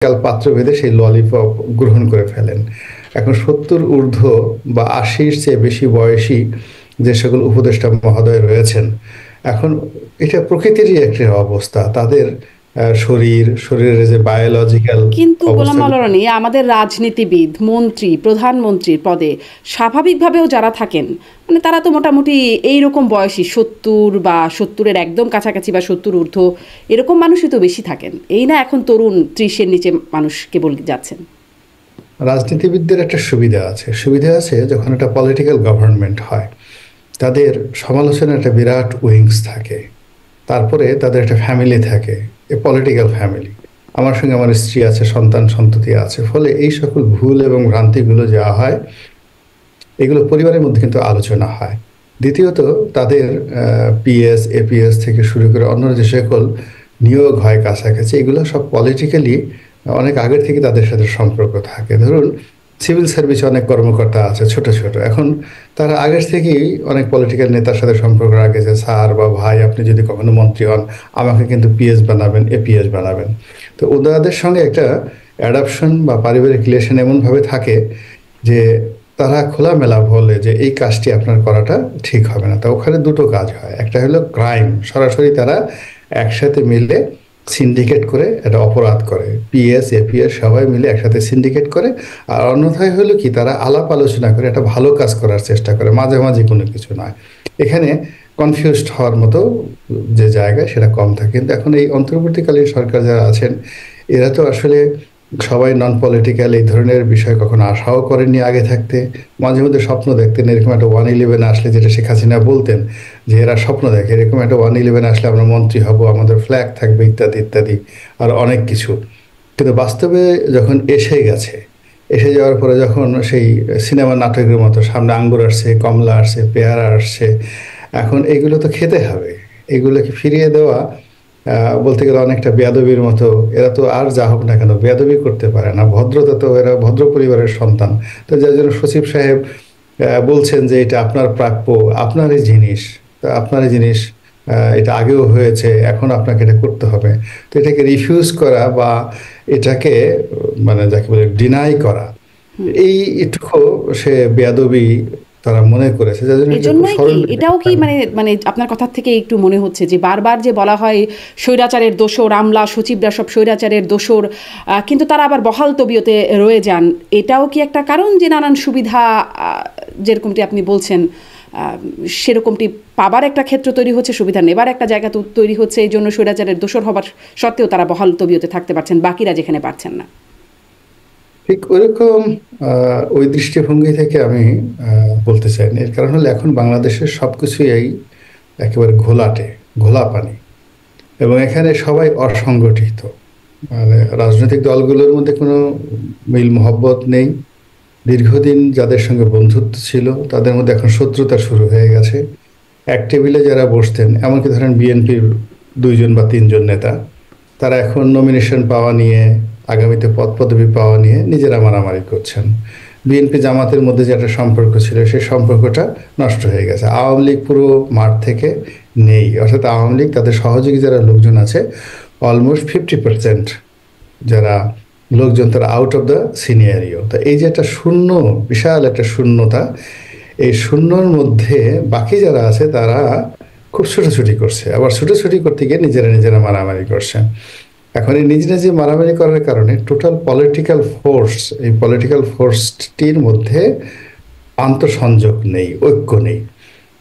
কাল পাত্র ভেদে সেই ললিপপ গ্রহণ করে ফেলেন। এখন ৭০ ঊর্ধ্ব বা ৮০-র চেয়ে বেশি বয়সী যে সকল উপদেষ্টা মহোদয় রয়েছেন, এখন এটা প্রকৃতিরই একটি অবস্থা। তাদের শরীরের যে বায়োলজিক্যাল কিন্তু গোলাম অবস্থা। মাওলা রনি, আমাদের রাজনীতিবিদ, মন্ত্রী, প্রধানমন্ত্রীর পদে স্বাভাবিকভাবেও যারা থাকেন, মানে তারা তো মোটামুটি এইরকম বয়সী ৭০ বা ৭০-এর একদম কাছাকাছি বা ৭০ ঊর্ধ্ব এরকম মানুষই তো বেশি থাকেন। এই না এখন তরুণ ৩০-এর নিচে মানুষ কেবল যাচ্ছেন। রাজনীতিবিদদের একটা সুবিধা আছে যখন একটা পলিটিক্যাল গভর্নমেন্ট হয়, তাদের সমালোচনার একটা বিরাট উইংস থাকে, তারপরে তাদের একটা ফ্যামিলি থাকে, এ পলিটিক্যাল ফ্যামিলি। আমার সঙ্গে আমার স্ত্রী আছে, সন্তান সন্ততি আছে, ফলে এই সকল ভুল এবং ভ্রান্তিগুলো যা হয় এগুলো পরিবারের মধ্যে কিন্তু আলোচনা হয়। দ্বিতীয়ত, তাদের পিএস এপিএস থেকে শুরু করে অন্য যে সকল নিয়োগ হয় কাছাকাছি, এগুলো সব পলিটিক্যালি অনেক আগের থেকে তাদের সাথে সম্পর্ক থাকে। ধরুন, সিভিল সার্ভিসে অনেক কর্মকর্তা আছে ছোট ছোট, এখন তারা আগের থেকেই অনেক পলিটিক্যাল নেতার সাথে সম্পর্ক রাখে যে স্যার বা ভাই, আপনি যদি কখনো মন্ত্রী হন আমাকে কিন্তু পিএস বানাবেন, এপিএস বানাবেন। তো ওনাদের সঙ্গে একটা অ্যাডাপশন বা পারিবারিক রিলেশন এমনভাবে থাকে যে তারা খোলামেলা বলে যে এই কাজটি আপনার করাটা ঠিক হবে না। তা ওখানে দুটো কাজ হয়, একটা হলো ক্রাইম, সরাসরি তারা একসাথে মিলে সিন্ডিকেট করে একটা অপরাধ করে, পিএস এপিএস সবাই মিলে একসাথে সিন্ডিকেট করে। আর অন্যথায় হলো কি, তারা আলাপ আলোচনা করে একটা ভালো কাজ করার চেষ্টা করে, মাঝে মাঝে কোনো কিছু নয়। এখানে কনফিউজড হওয়ার মতো যে জায়গা সেটা কম থাকে। কিন্তু এখন এই অন্তর্বর্তীকালীন সরকার যারা আছেন, এরা তো আসলে সবাই নন পলিটিক্যাল, এই ধরনের বিষয় কখনো আশাও করেননি আগে থাকতে। মাঝে মধ্যে স্বপ্ন দেখতেন এরকম একটা 111 আসলে, যেটা শেখ হাসিনা বলতেন যে এরা স্বপ্ন দেখে এরকম একটা 111 আসলে আমরা মন্ত্রী হব, আমাদের ফ্ল্যাগ থাকবে, ইত্যাদি ইত্যাদি আর অনেক কিছু। কিন্তু বাস্তবে যখন এসে যাওয়ার পরে যখন সেই সিনেমা নাটকের মতো সামনে আঙ্গুর আসছে, কমলা আসছে, পেয়ারা আসছে, এখন এগুলো তো খেতে হবে, এগুলোকে ফিরিয়ে দেওয়া বলতে গেলে অনেকটা বেয়াদবির মতো। এরা তো আর যা হোক না কেন বেয়াদবি করতে পারে না, ভদ্রতা তো, এরা ভদ্র পরিবারের সন্তান। তো যার জন্য সচিব সাহেব বলছেন যে এটা আপনার প্রাপ্য, আপনারই জিনিস, তা আপনারই জিনিস, এটা আগেও হয়েছে, এখন আপনাকে এটা করতে হবে। তো এটাকে রিফিউজ করা বা এটাকে মানে যাকে বলে ডিনাই করা, এই এটুকু সে বেয়াদবি তারা মনে করেছে, যার জন্য এটা খুব এজন্যই কি সরল। এটাও কি মানে মানে আপনার কথা থেকে একটু মনে হচ্ছে যে বারবার যে বলা হয় স্বৈরাচারের দোসর, আমলা সচিবরা সব স্বৈরাচারের দোসর, কিন্তু তারা আবার বহাল তবিয়তে রয়ে যান, এটাও কি একটা কারণ যে নানান সুবিধা যেরকমটি আপনি বলছেন সেরকমটি পাবার একটা ক্ষেত্র তৈরি হচ্ছে, সুবিধা নেবার একটা জায়গা তৈরি হচ্ছে, এই জন্য স্বৈরাচারের দোসর হবার সত্ত্বেও তারা বহাল তবিয়তে থাকতে পারছেন, বাকিরা যেখানে পারছেন না? ঠিক ওইরকম ওই দৃষ্টিভঙ্গি থেকে আমি বলতে চাই না। এর কারণ হলো এখন বাংলাদেশের সবকিছুই একেবারে ঘোলা পানি, এবং এখানে সবাই অসংগঠিত। মানে রাজনৈতিক দলগুলোর মধ্যে কোনো মিল মহব্বত নেই। দীর্ঘদিন যাদের সঙ্গে বন্ধুত্ব ছিল তাদের মধ্যে এখন শত্রুতা শুরু হয়ে গেছে। এক টেবিলে যারা বসতেন, এমনকি ধরেন বিএনপির 2জন বা 3জন নেতা, তারা এখন নমিনেশন পাওয়া নিয়ে, আগামীতে পদ পদবি পাওয়া নিয়ে নিজেরা মারামারি করছেন। বিএনপি জামাতের মধ্যে যে একটা সম্পর্ক ছিল সেই সম্পর্কটা নষ্ট হয়ে গেছে। আওয়ামী লীগ পুরো মাঠ থেকে নেই, অর্থাৎ আওয়ামী লীগ তাদের সহযোগী যারা লোকজন আছে অলমোস্ট 50% যারা লোকজন তারা আউট অফ দ্য সিনিয়রিও। তো এই যে একটা শূন্য, বিশাল একটা শূন্যতা, এই শূন্যর মধ্যে বাকি যারা আছে তারা খুব ছুটোছুটি করছে, আবার ছুটোছুটি করতে গিয়ে নিজেরা মারামারি করছে। এখন এই নিজে মারামারি করার কারণে টোটাল পলিটিক্যাল ফোর্স, এই পলিটিক্যাল ফোর্সটির মধ্যে আন্তঃসংযোগ নেই, ঐক্য নেই।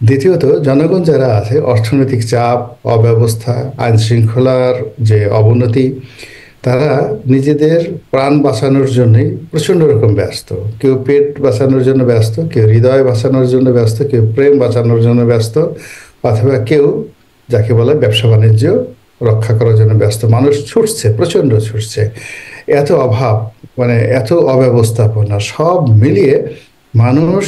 দ্বিতীয়ত, জনগণ যারা আছে অর্থনৈতিক চাপ, অব্যবস্থা, আইন শৃঙ্খলার যে অবনতি, তারা নিজেদের প্রাণ বাঁচানোর জন্যই প্রচণ্ড রকম ব্যস্ত। কেউ পেট বাঁচানোর জন্য ব্যস্ত, কেউ হৃদয় বাঁচানোর জন্য ব্যস্ত, কেউ প্রেম বাঁচানোর জন্য ব্যস্ত, অথবা কেউ যাকে বলে ব্যবসা বাণিজ্য রক্ষা করার জন্য ব্যস্ত। মানুষ ছুটছে, প্রচণ্ড ছুটছে। এত অভাব, মানে এত অব্যবস্থাপনা, সব মিলিয়ে মানুষ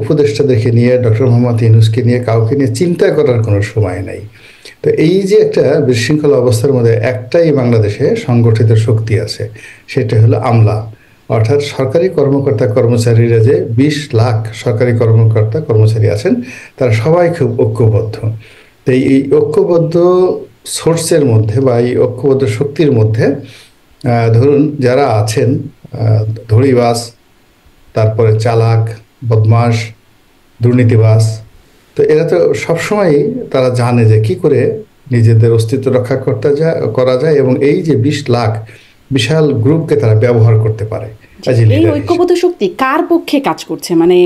উপদেষ্টাদেরকে নিয়ে, ডক্টর মোহাম্মদ ইউনূসকে নিয়ে, কাউকে নিয়ে চিন্তা করার কোনো সময় নেই। তো এই যে একটা বিশৃঙ্খল অবস্থার মধ্যে একটাই বাংলাদেশে সংগঠিত শক্তি আছে, সেটা হলো আমলা, অর্থাৎ সরকারি কর্মকর্তা কর্মচারীরা। যে 20 লাখ সরকারি কর্মকর্তা কর্মচারী আছেন, তারা সবাই খুব ঐক্যবদ্ধ। তো এই ঐক্যবদ্ধ সোর্সের মধ্যে বা এই ঐক্যবদ্ধ শক্তির মধ্যে ধরুন যারা আছেন ধড়িবাজ, তারপরে চালাক, বদমাশ, দুর্নীতিবাজ, তো এরা তো সবসময় তারা জানে যে কি করে নিজেদের অস্তিত্ব রক্ষা করা যায়, এবং এই যে 20 লাখ বিশাল গ্রুপকে তারা ব্যবহার করতে পারে অ্যাজ এ এই লিডার হিসেবে। ঐক্যবদ্ধ শক্তি কার পক্ষে কাজ করছে? মানে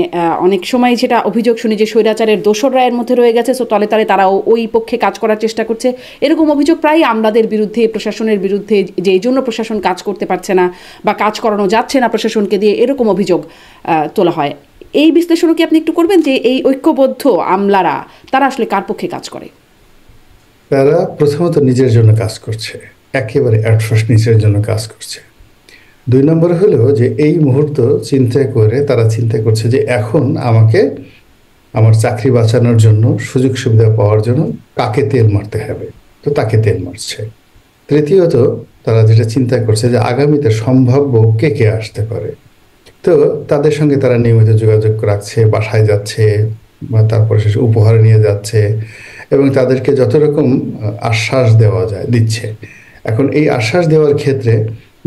অনেক সময় যেটা অভিযোগ শুনি যে স্বৈরাচারের দোসররা এর মধ্যে রয়ে গেছে, সো তলে তলে তারা ওই পক্ষে কাজ করার চেষ্টা করছে, এরকম অভিযোগ প্রায় আমলাদের বিরুদ্ধে, প্রশাসনের বিরুদ্ধে, যে এই জন্য প্রশাসন কাজ করতে পারছে না বা কাজ করানো যাচ্ছে না প্রশাসনকে দিয়ে, এরকম অভিযোগ তোলা হয়। এই বিশ্লেষণও কি আপনি একটু করবেন যে এই ঐক্যবদ্ধ আমলারা তারা আসলে কার পক্ষে কাজ করে? তারা প্রথমত নিজের জন্য কাজ করছে, একেবারে অ্যাটফার্স্ট নিজের জন্য কাজ করছে। 2 নম্বর হলো যে এই মুহূর্ত তারা চিন্তা করছে যে এখন আমাকে আমার চাকরি বাঁচানোর জন্য, সুযোগ সুবিধা পাওয়ার জন্য কাকে তেল মারতে হবে, তো তাকে তেল মারছে। তৃতীয়ত তারা যেটা চিন্তা করছে যে আগামীতে সম্ভাব্য কে কে আসতে পারে, তো তাদের সঙ্গে তারা নিয়মিত যোগাযোগ রাখছে, বাসায় যাচ্ছে, বা তারপরে শেষে উপহার নিয়ে যাচ্ছে, এবং তাদেরকে যত রকম আশ্বাস দেওয়া যায় দিচ্ছে। এখন এই আশ্বাস দেওয়ার ক্ষেত্রে,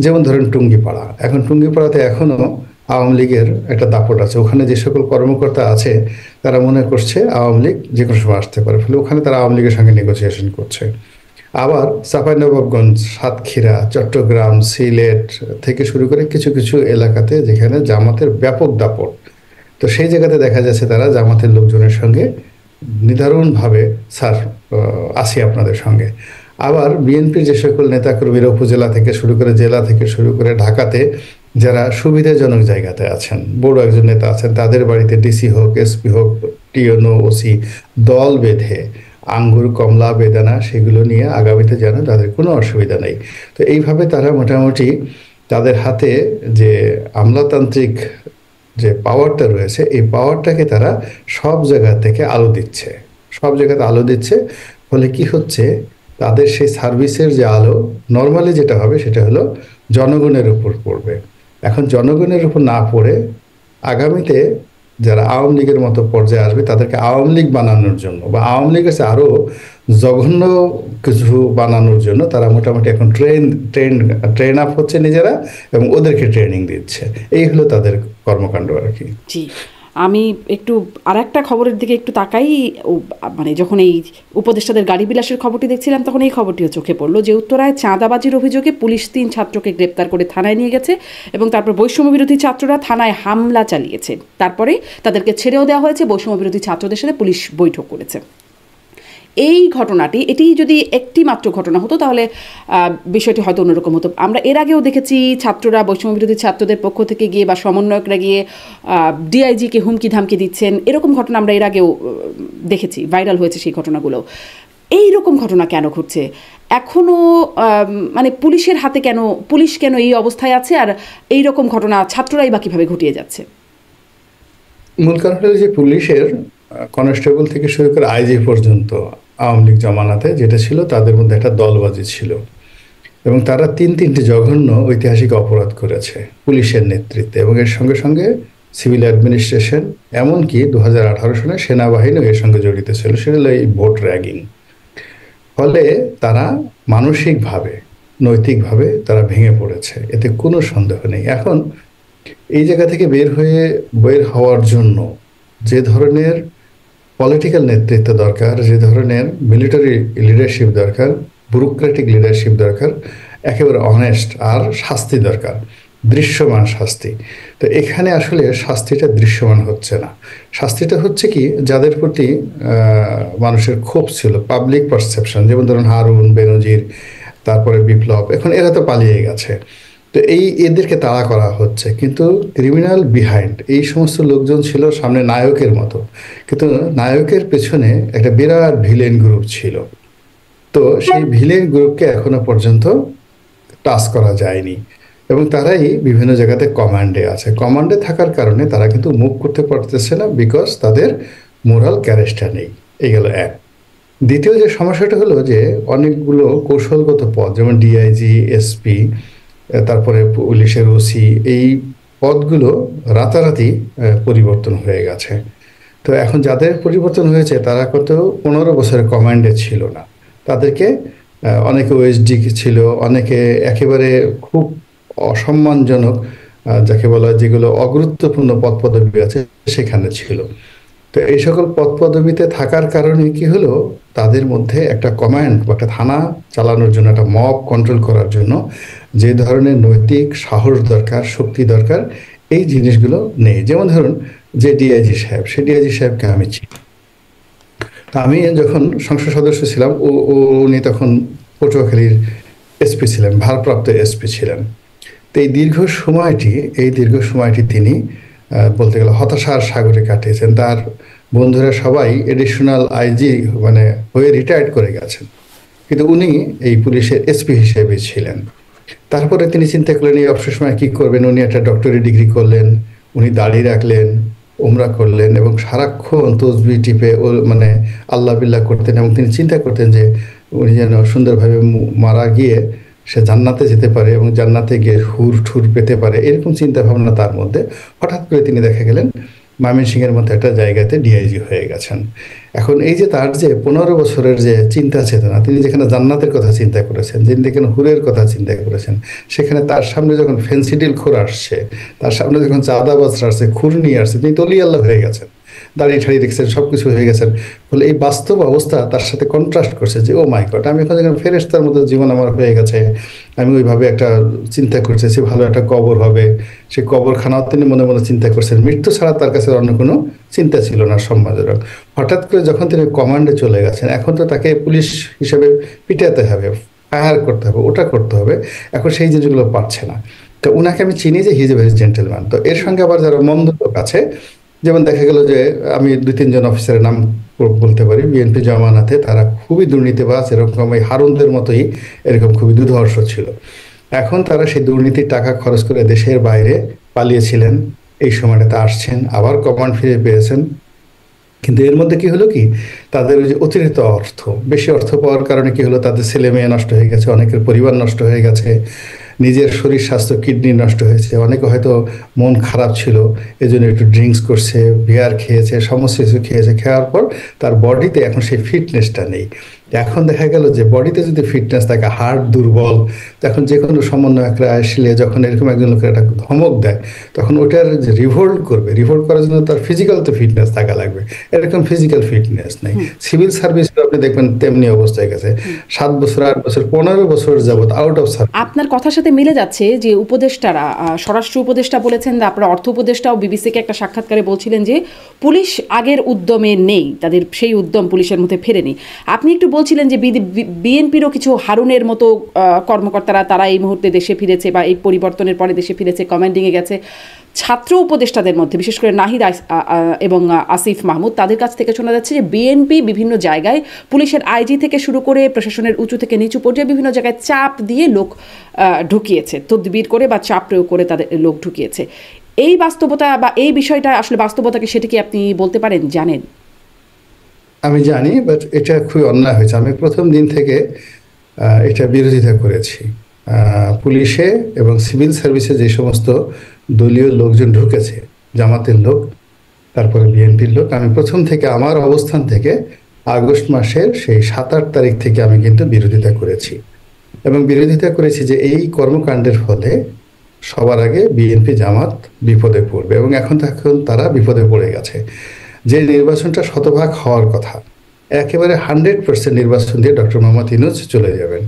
যেমন ধরেন টুঙ্গিপাড়া, এখন টুঙ্গিপাড়াতে এখনও আওয়ামী লীগের একটা দাপট আছে। ওখানে যে সকল কর্মকর্তা আছে তারা মনে করছে আওয়ামী লীগ যে কোনো সময় আসতে পারে, ফলে ওখানে তারা আওয়ামী লীগের সঙ্গে নেগোসিয়েশন করছে। আবার চাঁপাইনবাবগঞ্জ, সাতক্ষীরা, চট্টগ্রাম, সিলেট থেকে শুরু করে কিছু কিছু এলাকাতে যেখানে জামাতের ব্যাপক দাপট, তো সেই জায়গাতে দেখা যাচ্ছে তারা জামাতের লোকজনের সঙ্গে নিদারুণভাবে স্যার আসি আপনাদের সঙ্গে। আবার বিএনপির যে সকল নেতাকর্মীরা উপজেলা থেকে শুরু করে, জেলা থেকে শুরু করে ঢাকাতে যারা সুবিধাজনক জায়গাতে আছেন, বড় একজন নেতা আছেন, তাদের বাড়িতে ডিসি হোক, এসপি হোক, টিএনও, ওসি দল বেঁধে আঙ্গুর, কমলা, বেদানা সেগুলো নিয়ে আগামীতে যেন তাদের কোনো অসুবিধা নেই। তো এইভাবে তারা মোটামুটি তাদের হাতে যে আমলাতান্ত্রিক যে পাওয়ারটা রয়েছে, এই পাওয়ারটাকে তারা সব জায়গা থেকে আলো দিচ্ছে, সব জায়গাতে আলো দিচ্ছে। ফলে কি হচ্ছে, তাদের সেই সার্ভিসের যে আলো নর্মালি যেটা হবে সেটা হলো জনগণের উপর পড়বে। এখন জনগণের উপর না পড়ে আগামীতে যারা আওয়ামী লীগের মতো পর্যায়ে আসবে তাদেরকে আওয়ামী লীগ বানানোর জন্য, বা আওয়ামী লীগের কাছে আরও জঘন্য কিছু বানানোর জন্য তারা মোটামুটি এখন ট্রেন আপ হচ্ছে নিজেরা, এবং ওদেরকে ট্রেনিং দিচ্ছে। এই হলো তাদের কর্মকাণ্ড আর কি। জি, আমি একটু আর একটা খবরের দিকে একটু তাকাই। মানে যখন এই উপদেষ্টাদের গাড়ি বিলাসের খবরটি দেখছিলাম, তখন এই খবরটিও চোখে পড়লো যে উত্তরায় চাঁদাবাজির অভিযোগে পুলিশ 3 ছাত্রকে গ্রেপ্তার করে থানায় নিয়ে গেছে, এবং তারপর বৈষম্য বিরোধী ছাত্ররা থানায় হামলা চালিয়েছে। তারপরে তাদেরকে ছেড়েও দেওয়া হয়েছে, বৈষম্য বিরোধী ছাত্রদের সাথে পুলিশ বৈঠক করেছে। এই ঘটনাটি, এটি যদি একটি মাত্র ঘটনা হতো তাহলে বিষয়টি হয়তো অন্যরকম হতো। আমরা এর আগেও দেখেছি ছাত্ররা, বৈষম্য বিরোধী ছাত্রদের পক্ষ থেকে গিয়ে বা সমন্বয়করা গিয়ে ডিআইজিকে হুমকি ধামকি দিচ্ছেন, এরকম ঘটনা আমরা এর আগেও দেখেছি, ভাইরাল হয়েছে সেই ঘটনাগুলো। এই রকম ঘটনা কেন ঘটছে এখনও? মানে পুলিশের হাতে কেন, পুলিশ কেন এই অবস্থায় আছে, আর এই রকম ঘটনা ছাত্ররাই বা কীভাবে ঘটিয়ে যাচ্ছে? মূল কারণ হলো যে পুলিশের কনস্টেবল থেকে শুরু করে আইজি পর্যন্ত আওয়ামী লীগ জমানাতে যেটা ছিল, তাদের মধ্যে একটা দলবাজি ছিল, এবং তারা 3টি জঘন্য ঐতিহাসিক অপরাধ করেছে পুলিশের নেতৃত্বে, এবং এর সঙ্গে সঙ্গে সিভিল অ্যাডমিনিস্ট্রেশন, এমনকি 2018 সালে সেনাবাহিনীও এর সঙ্গে জড়িত ছিল, সেটা হলো এই ভোট র্যাগিং। ফলে তারা মানসিকভাবে, নৈতিকভাবে তারা ভেঙে পড়েছে, এতে কোনো সন্দেহ নেই। এখন এই জায়গা থেকে বের হওয়ার জন্য যে ধরনের পলিটিক্যাল নেতৃত্ব দরকার, যে ধরনের মিলিটারি লিডারশিপ দরকার, ব্যুরোক্রেটিক লিডারশিপ দরকার, একেবারে অনেস্ট, আর শাস্তি দরকার, দৃশ্যমান শাস্তি। তো এখানে আসলে শাস্তিটা দৃশ্যমান হচ্ছে না। শাস্তিটা হচ্ছে কি, যাদের প্রতি মানুষের ক্ষোভ ছিল, পাবলিক পারসেপশন, যেমন ধরুন হারুন, বেনজির, তারপরে বিপ্লব, এখন এরা তো পালিয়ে গেছে, তো এদেরকে তাড়া করা হচ্ছে। কিন্তু ক্রিমিনাল বিহাইন্ড এই সমস্ত লোকজন ছিল সামনে নায়কের মতো, কিন্তু নায়কের পেছনে একটা বিরাট ভিলেন গ্রুপ ছিল। তো সেই ভিলেন গ্রুপকে এখনো পর্যন্ত টাচ করা যায়নি, এবং তারাই বিভিন্ন জায়গাতে কমান্ডে আছে। কমান্ডে থাকার কারণে তারা কিন্তু মুভ করতে পারতেছে না, বিকজ তাদের মোরাল ক্যারেক্টার নেই। এই গেল এক। দ্বিতীয় যে সমস্যাটা হলো যে অনেকগুলো কৌশলগত পদ, যেমন ডিআইজি, এসপি, তারপরে পুলিশের ওসি, এই পদগুলো রাতারাতি পরিবর্তন হয়ে গেছে। তো এখন যাদের পরিবর্তন হয়েছে তারা কত 15 বছরের কমান্ডে ছিল না, তাদেরকে অনেকে ওএসডি ছিল, অনেকে একেবারে খুব অসম্মানজনক, যাকে বলা হয় যেগুলো অগুরুত্বপূর্ণ পদ পদবি আছে সেখানে ছিল। তো এই সকল পদ পদবিতে থাকার কারণে কি হলো, তাদের মধ্যে একটা কমান্ড বা একটা থানা চালানোর জন্য, একটা মব কন্ট্রোল করার জন্য যে ধরনের নৈতিক সাহস দরকার, শক্তি দরকার, এই জিনিসগুলো নেই। যেমন ধরুন যে ডিআইজি সাহেব, সে ডিআইজি সাহেবকে আমি চিনি। তা আমি যখন সংসদ সদস্য ছিলাম, উনি তখন পটুয়াখালীর এসপি ছিলেন, ভারপ্রাপ্ত এসপি ছিলেন। তো এই দীর্ঘ সময়টি তিনি বলতে গেলে হতাশার সাগরে কাটিয়েছেন। তার বন্ধুরা সবাই এডিশনাল আইজি মানে হয়ে রিটায়ার্ড করে গেছেন, কিন্তু উনি এই পুলিশের এসপি হিসেবে ছিলেন। তারপরে তিনি চিন্তা করলেন এই অবসর সময় কী করবেন। উনি একটা ডক্টরি ডিগ্রি করলেন, উনি দাড়ি রাখলেন, উমরা করলেন এবং সারাক্ষণ তসবি টিপে ও মানে আল্লাহ বিল্লাহ করতেন। এবং তিনি চিন্তা করতেন যে উনি যেন সুন্দরভাবে মারা গিয়ে সে জান্নাতে যেতে পারে এবং জান্নাতে গিয়ে হুর ঠুর পেতে পারে, এরকম চিন্তা ভাবনা তার মধ্যে। হঠাৎ করে তিনি দেখা গেলেন ময়মনসিংহের মতো একটা জায়গাতে ডিআইজি হয়ে গেছেন। এখন এই যে তার যে 15 বছরের যে চিন্তা চেতনা, তিনি যেখানে জান্নাতের কথা চিন্তা করেছেন, যিনি যেখানে হুরের কথা চিন্তা করেছেন, সেখানে তার সামনে যখন ফেন্সিডিল খোর আসছে, তার সামনে যখন চাঁদাবাজরা আসছে, খুর নিয়ে আসছে, তিনি তলি আল্লাহ হয়ে গেছেন, দাঁড়িয়ে ঠাড়িয়ে দেখছেন, সব কিছু হয়ে গেছেন। বলে এই বাস্তব অবস্থা তার সাথে কন্ট্রাস্ট করছে যে ও মাই গড, আমি এখন যখন ফেরেশতার মতো জীবন আমার হয়ে গেছে, আমি ওইভাবে একটা চিন্তা করতেছি ভালো একটা কবর হবে, সেই কবরখানাও তিনি মনে মনে চিন্তা করছেন। মৃত্যু ছাড়া তার কাছে অন্য কোনো চিন্তা ছিল না সম্মানজনক। হঠাৎ করে যখন তিনি কমান্ডে চলে গেছেন, এখন তো তাকে পুলিশ হিসেবে পিটাতে হবে, ফায়ার করতে হবে, ওটা করতে হবে, এখন সেই জিনিসগুলো পারছে না। তো উনাকে আমি চিনি যে he is a very gentleman. তো এর সঙ্গে আবার যারা মন্দ লোক আছে, যেমন দেখা গেল যে আমি 2-3 জন অফিসারের নাম বলতে পারি বিএনপি জমানাতে, তারা খুবই দুর্নীতিবাজ, এরকম এই হারুনদের মতোই এরকম খুবই দুর্ধর্ষ ছিল। এখন তারা সেই দুর্নীতির টাকা খরচ করে দেশের বাইরে পালিয়েছিলেন, এই সময়টাতে আসছেন, আবার কমান্ড ফিরে পেয়েছেন। কিন্তু এর মধ্যে কি হলো কি, তাদের ওই যে অতিরিক্ত অর্থ, বেশি অর্থ পাওয়ার কারণে কি হলো, তাদের ছেলে মেয়ে নষ্ট হয়ে গেছে, অনেকের পরিবার নষ্ট হয়ে গেছে, নিজের শরীর স্বাস্থ্য কিডনি নষ্ট হয়েছে, অনেকে হয়তো মন খারাপ ছিল এজন্য একটু ড্রিঙ্কস করছে, বিয়ার খেয়েছে, সমস্ত কিছু খেয়েছে, খাওয়ার পর তার বডিতে এখন সেই ফিটনেসটা নেই। এখন দেখা গেল যে বডিতে যদি ফিটনেস থাকে, হার্ট দুর্বল, তখন যে কোনো সমন্বয়করা আসলে যখন এরকম একজন লোকের একটা ধমক দেয়, তখন ওটার যে রিভোল্ট করার জন্য তার ফিজিক্যাল তো ফিটনেস থাকা লাগবে, এরকম ফিজিক্যাল ফিটনেস নেই। সিভিল সার্ভিস আপনি দেখবেন তেমনি অবস্থায় গেছে, 7 বছর 8 বছর 15 বছর যাবত আউট অফ সার্ভিস। আপনার কথার সাথে মিলে যাচ্ছে যে উপদেষ্টারা, স্বরাষ্ট্র উপদেষ্টা বলেছেন, আপনার অর্থ উপদেষ্টাও বিবিসিকে একটা সাক্ষাৎকারে বলছিলেন যে পুলিশ আগের উদ্যমে নেই, তাদের সেই উদ্যম পুলিশের মধ্যে ফেরেনি। আপনি একটু বলছিলেন যে বিএনপিরও কিছু হারুনের মতো কর্মকর্তারা তারা এই মুহূর্তে দেশে ফিরেছে বা এই পরিবর্তনের পরে দেশে ফিরেছে, কমান্ডিংয়ে গেছে। ছাত্র উপদেষ্টাদের মধ্যে বিশেষ করে নাহিদ এবং আসিফ মাহমুদ, তাদের কাছ থেকে শোনা যাচ্ছে যে বিএনপি বিভিন্ন জায়গায় পুলিশের আইজি থেকে শুরু করে প্রশাসনের উঁচু থেকে নিচু পর্যায়ে বিভিন্ন জায়গায় চাপ দিয়ে লোক ঢুকিয়েছে, তদবির করে বা চাপ প্রয়োগ করে তাদের লোক ঢুকিয়েছে। এই বাস্তবতা বা এই বিষয়টা আসলে বাস্তবতাকে, সেটা কি আপনি বলতে পারেন, জানেন? আমি জানি, বাট এটা খুবই অন্যায় হয়েছে। আমি প্রথম দিন থেকে এটা বিরোধিতা করেছি। পুলিশে এবং সিভিল সার্ভিসে যে সমস্ত দলীয় লোকজন ঢুকেছে, জামাতের লোক, তারপরে বিএনপির লোক, আমি প্রথম থেকে আমার অবস্থান থেকে আগস্ট মাসের সেই 7-8 তারিখ থেকে আমি কিন্তু বিরোধিতা করেছি। এবং বিরোধিতা করেছি যে এই কর্মকাণ্ডের ফলে সবার আগে বিএনপি জামাত বিপদে পড়বে, এবং এখন তারা বিপদে পড়ে গেছে। যে নির্বাচনটা শতভাগ হওয়ার কথা, একেবারে 100% নির্বাচন দিয়ে ডক্টর মোহাম্মদ ইউনূস চলে যাবেন।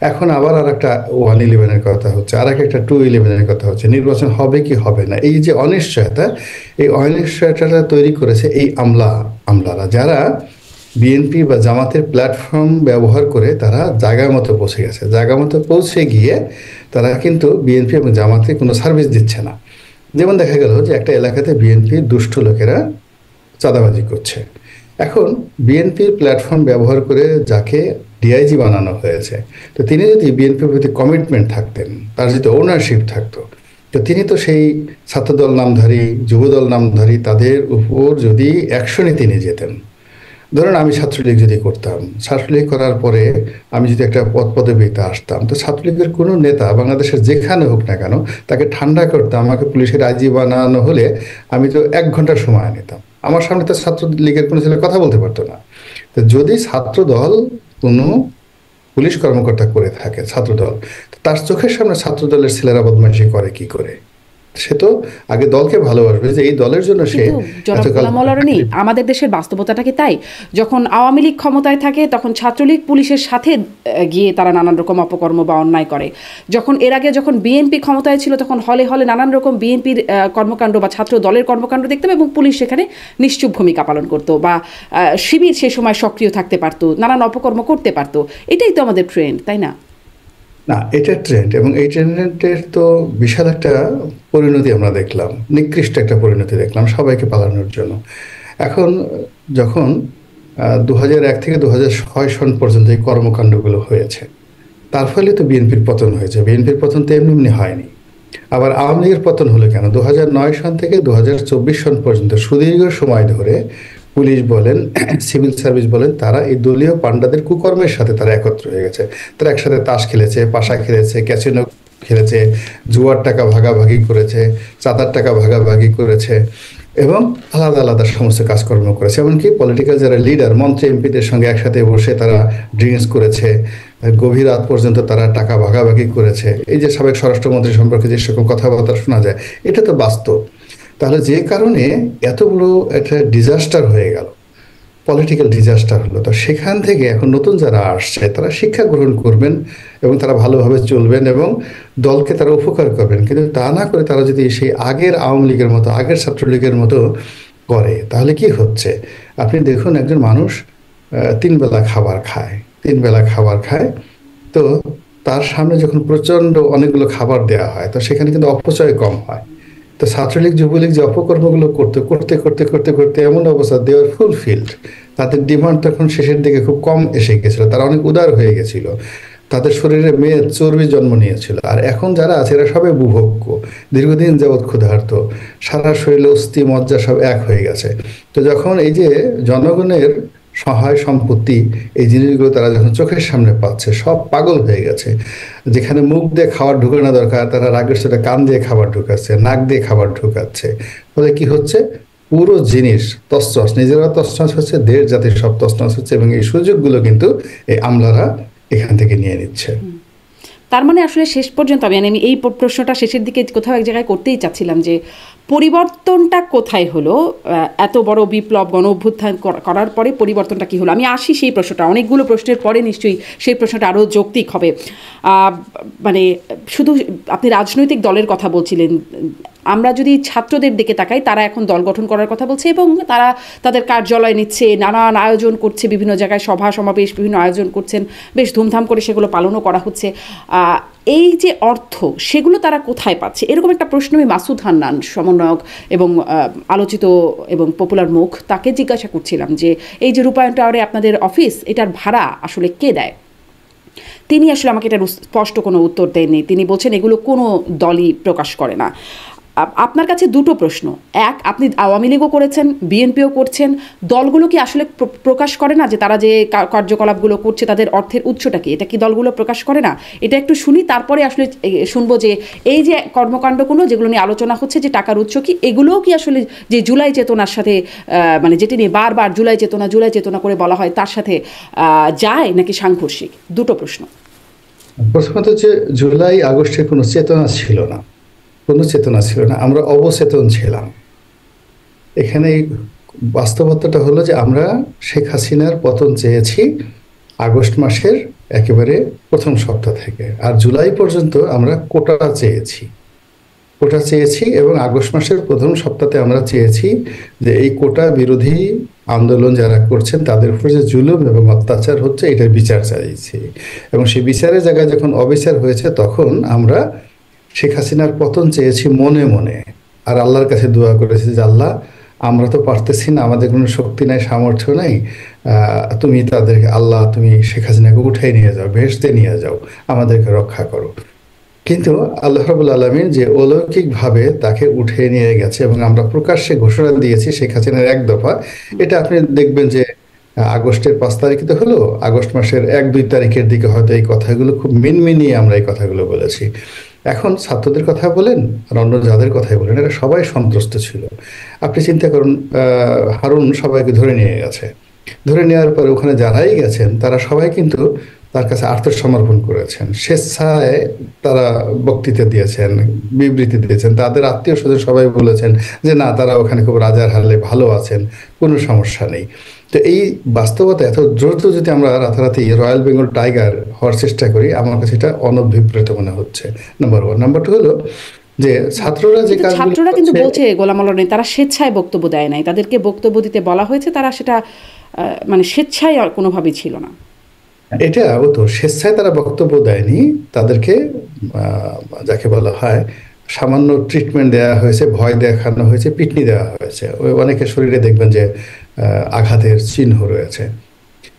এখন আবার আর একটা 111-এর কথা হচ্ছে, আর একটা 211-এর কথা হচ্ছে, নির্বাচন হবে কি হবে না। এই যে অনিশ্চয়তা, এই অনিশ্চয়তাটা তৈরি করেছে এই আমলারা, যারা বিএনপি বা জামাতের প্ল্যাটফর্ম ব্যবহার করে তারা জায়গা মতো পৌঁছে গেছে। জায়গা মতো পৌঁছে গিয়ে তারা কিন্তু বিএনপি এবং জামাতকে কোনো সার্ভিস দিচ্ছে না। যেমন দেখা গেল যে একটা এলাকাতে বিএনপির দুষ্ট লোকেরা চাঁদাবাজি করছে। এখন বিএনপির প্ল্যাটফর্ম ব্যবহার করে যাকে ডিআইজি বানানো হয়েছে, তো তিনি যদি বিএনপির প্রতি কমিটমেন্ট থাকতেন, তার যদি ওনারশিপ থাকতো, তো তিনি তো সেই ছাত্রদল নামধারী, যুবদল নামধারী তাদের উপর যদি অ্যাকশনে তিনি যেতেন। ধরুন আমি ছাত্রলীগ যদি করতাম, ছাত্রলীগ করার পরে আমি যদি একটা পদবিতে আসতাম, তো ছাত্রলীগের কোনো নেতা বাংলাদেশের যেখানে হোক না কেন তাকে ঠান্ডা করতাম। আমাকে পুলিশের আইজি বানানো হলে আমি তো 1 ঘন্টা সময় নিতাম, আমার সামনে তো ছাত্রলীগের কোনো ছেলে কথা বলতে পারতো না। তো যদি ছাত্রদল কোনো পুলিশ কর্মকর্তা করে থাকে ছাত্রদল, তার চোখের সামনে ছাত্রদলের ছেলেরা বদমাইশি করে কি করে? সে তো আগে দলকে ভালোবাসবে, যে এই দলের জন্য সে জনাব গোলাম মাওলা রনি, আমাদের দেশের বাস্তবতাটা কি তাই? যখন আওয়ামী লীগ ক্ষমতায় থাকে তখন ছাত্রলীগ পুলিশের সাথে গিয়ে তারা নানান রকম অপকর্ম বা অন্যায় করে। যখন এর আগে যখন বিএনপি ক্ষমতায় ছিল তখন হলে হলে নানান রকম বিএনপির কর্মকাণ্ড বা ছাত্র দলের কর্মকাণ্ড দেখতে হবে এবং পুলিশ সেখানে নিশ্চুপ ভূমিকা পালন করতো, বা শিবির সে সময় সক্রিয় থাকতে পারতো, নানান অপকর্ম করতে পারতো। এটাই তো আমাদের ট্রেন্ড, তাই না? না, এটা ট্রেন্ড, এবং এই ট্রেন্ডের তো বিশাল একটা পরিণতি আমরা দেখলাম, নিকৃষ্ট একটা পরিণতি দেখলাম সবাইকে পালানোর জন্য। এখন যখন 2001 থেকে 2006 সন পর্যন্ত এই কর্মকাণ্ডগুলো হয়েছে, তার ফলে তো বিএনপির পতন হয়েছে। বিএনপির পতন তো এমনি এমনি হয়নি। আবার আওয়ামী লীগের পতন হলো কেন? 2009 সন থেকে 2024 সন পর্যন্ত সুদীর্ঘ সময় ধরে পুলিশ বলেন, সিভিল সার্ভিস বলেন, তারা এই দলীয় পান্ডাদের কুকর্মের সাথে তারা একত্র হয়ে গেছে। তারা একসাথে তাস খেলেছে, পাশা খেলেছে, ক্যাসিনো খেলেছে, জুয়ার টাকা ভাগাভাগি করেছে, চাঁদার টাকা ভাগাভাগি করেছে, এবং আলাদা আলাদা সমস্ত কাজকর্ম করেছে। এমনকি পলিটিক্যাল যারা লিডার, মন্ত্রী এমপিদের সঙ্গে একসাথে বসে তারা ড্রিঙ্কস করেছে, গভীর রাত পর্যন্ত তারা টাকা ভাগাভাগি করেছে। এই যে সাবেক স্বরাষ্ট্রমন্ত্রী সম্পর্কে যে সকল কথাবার্তা শোনা যায়, এটা তো বাস্তব। তাহলে যে কারণে এতগুলো একটা ডিজাস্টার হয়ে গেল, পলিটিক্যাল ডিজাস্টার হলো, তো সেখান থেকে এখন নতুন যারা আসছে তারা শিক্ষা গ্রহণ করবেন এবং তারা ভালোভাবে চলবেন এবং দলকে তারা উপকার করবেন। কিন্তু তা না করে তারা যদি সেই আগের আওয়ামী লীগের মতো, আগের ছাত্রলীগের মতো করে, তাহলে কি হচ্ছে? আপনি দেখুন, একজন মানুষ 3 বেলা খাবার খায়, 3 বেলা খাবার খায়, তো তার সামনে যখন প্রচণ্ড অনেকগুলো খাবার দেওয়া হয়, তো সেখানে কিন্তু অপচয় কম হয়। তো ছাত্রলীগ যুবলীগ যে অপকর্মগুলো করতে করতে করতে করতে করতে এমন অবস্থা, দে আর ফুলফিল্ড। তাদের ডিমান্ড তখন শেষের দিকে খুব কম এসে গেছিল, তারা অনেক উদার হয়ে গেছিল, তাদের শরীরে মেয়ে চর্বি জন্ম নিয়েছিল। আর এখন যারা আছে এরা সবাই বুভুক্ষ, দীর্ঘদিন যাবৎ ক্ষুধার্ত, সারা শরীরে অস্থি মজ্জা সব এক হয়ে গেছে। তো যখন এই যে জনগণের সহায় সম্পত্তি, এই জিনিসগুলো তারা যখন চোখের সামনে পাচ্ছে, সব পাগল হয়ে গেছে। যেখানে মুখ দিয়ে খাবার ঢুকানো দরকার, তারা রাগের সাথে কান দিয়ে খাবার ঢুকাচ্ছে, নাক দিয়ে খাবার ঢুকাচ্ছে। ফলে কি হচ্ছে? পুরো জিনিস তছনছ, নিজেরা তছনছ হচ্ছে, দেশ জাতির সব তছনছ হচ্ছে, এবং এই সুযোগগুলো কিন্তু এই আমলারা এখান থেকে নিয়ে নিচ্ছে। তার মানে আসলে শেষ পর্যন্ত আমি এই প্রশ্নটা শেষের দিকে কোথাও এক জায়গায় করতেই চাচ্ছিলাম যে পরিবর্তনটা কোথায় হলো? এত বড় বিপ্লব, গণ অভ্যুত্থান করার পরে পরিবর্তনটা কি হলো? আমি আসি সেই প্রশ্নটা, অনেকগুলো প্রশ্নের পরে নিশ্চয়ই সেই প্রশ্নটা আরও যৌক্তিক হবে। মানে শুধু আপনি রাজনৈতিক দলের কথা বলছিলেন, আমরা যদি ছাত্রদের দিকে তাকাই, তারা এখন দল গঠন করার কথা বলছে এবং তারা তাদের কার্যালয় নিচ্ছে, নানান আয়োজন করছে, বিভিন্ন জায়গায় সভা সমাবেশ বিভিন্ন আয়োজন করছেন, বেশ ধুমধাম করে সেগুলো পালনও করা হচ্ছে। এই যে অর্থ, সেগুলো তারা কোথায় পাচ্ছে? এরকম একটা প্রশ্ন আমি মাসুদ হান্নান, সমন্বয়ক এবং আলোচিত এবং পপুলার মুখ, তাকে জিজ্ঞাসা করছিলাম যে এই যে রূপায়ণ টাওয়ারে আপনাদের অফিস, এটার ভাড়া আসলে কে দেয়? তিনি আসলে আমাকে এটার স্পষ্ট কোনো উত্তর দেননি। তিনি বলছেন এগুলো কোনো দলই প্রকাশ করে না। আপনার কাছে দুটো প্রশ্ন। এক, আপনি আওয়ামী লীগও করেছেন, বিএনপিও করছেন, দলগুলো কি আসলে প্রকাশ করে না যে তারা যে কার্যকলাপগুলো করছে তাদের অর্থের উৎসটা কি? এটা কি দলগুলো প্রকাশ করে না? এটা একটু শুনি, তারপরে আসলে শুনবো যে এই যে কর্মকাণ্ডগুলো যেগুলো নিয়ে আলোচনা হচ্ছে, যে টাকার উৎস কি, এগুলোও কি আসলে যে জুলাই চেতনার সাথে, মানে যেটি নিয়ে বারবার জুলাই চেতনা করে বলা হয়, তার সাথে যায় নাকি সাংঘর্ষিক? দুটো প্রশ্ন। প্রথমত, যে জুলাই আগস্টের কোনো চেতনা ছিল না, কোনো চেতনা ছিল না, আমরা অবচেতন ছিলাম। এখানে বাস্তবতাটা হলো যে আমরা শেখ হাসিনার পতন চেয়েছি আগস্ট মাসের একেবারে প্রথম সপ্তাহ থেকে, আর জুলাই পর্যন্ত আমরা কোটা চেয়েছি এবং আগস্ট মাসের প্রথম সপ্তাহে আমরা চেয়েছি যে এই কোটা বিরোধী আন্দোলন যারা করছেন তাদের উপর যে জুলুম এবং অত্যাচার হচ্ছে, এটার বিচার চাইছি। এবং সেই বিচারের জায়গায় যখন অবিচার হয়েছে, তখন আমরা শেখ হাসিনার পতন চেয়েছি মনে মনে, আর আল্লাহর কাছে দোয়া করেছি যে আল্লাহ, আমরা তো পারতেছি না, আমাদের কোনো শক্তি নাই, সামর্থ্য নাই, তুমি তাদেরকে, আল্লাহ তুমি শেখ হাসিনাকে উঠাই নিয়ে যাও, ভেস্তে নিয়ে যাও, আমাদেরকে রক্ষা করো। কিন্তু আল্লাহ রাব্বুল আলামিন যে অলৌকিকভাবে তাকে উঠিয়ে নিয়ে গেছে, এবং আমরা প্রকাশ্যে ঘোষণা দিয়েছি শেখ হাসিনার এক দফা। এটা আপনি দেখবেন যে আগস্টের 5 তারিখে তো হলো, আগস্ট মাসের 1-2 তারিখের দিকে হয়তো এই কথাগুলো খুব মিনমিনিয়ে আমরা এই কথাগুলো বলেছি। এখন ছাত্রদের কথা বলেন আর অন্য যাদের কথাই বলেন, এরা সবাই সন্ত্রস্ত ছিল। আপনি চিন্তা করুন, হারুন সবাইকে ধরে নিয়ে গেছে, ধরে নেওয়ার পরে ওখানে যারাই গেছেন তারা সবাই কিন্তু তার কাছে আত্মসমর্পণ করেছেন, স্বেচ্ছায় তারা বক্তৃতা দিয়েছেন, বিবৃতি দিয়েছেন, তাদের আত্মীয় স্বজন সবাই বলেছেন যে না, তারা ওখানে খুব রাজার হালে ভালো আছেন, কোনো সমস্যা নেই। তো এই বাস্তবতা এত দ্রুত যদি আমরা রাতারাতি রয়্যাল বেঙ্গল টাইগার হওয়ার চেষ্টা করি, আমার কাছে এটা অনভিপ্রেত মনে হচ্ছে, নাম্বার ওয়ান। নাম্বার টু হলো যে ছাত্ররা যে কাজগুলো ছাত্ররা কিন্তু করছে, বলছে গোলাম মাওলা নেই, তারা স্বেচ্ছায় বক্তব্য দেয় নাই, তাদেরকে বক্তব্য দিতে বলা হয়েছে, তারা সেটা মানে স্বেচ্ছায় কোনোভাবেই ছিল না। এটা ও তো স্বেচ্ছায় তারা বক্তব্য দেয়নি, তাদেরকে যাকে বলা হয় সামান্য ট্রিটমেন্ট দেওয়া হয়েছে, ভয় দেখানো হয়েছে, পিটনি দেওয়া হয়েছে, ওই অনেকের শরীরে দেখবেন যে আঘাতের চিহ্ন রয়েছে।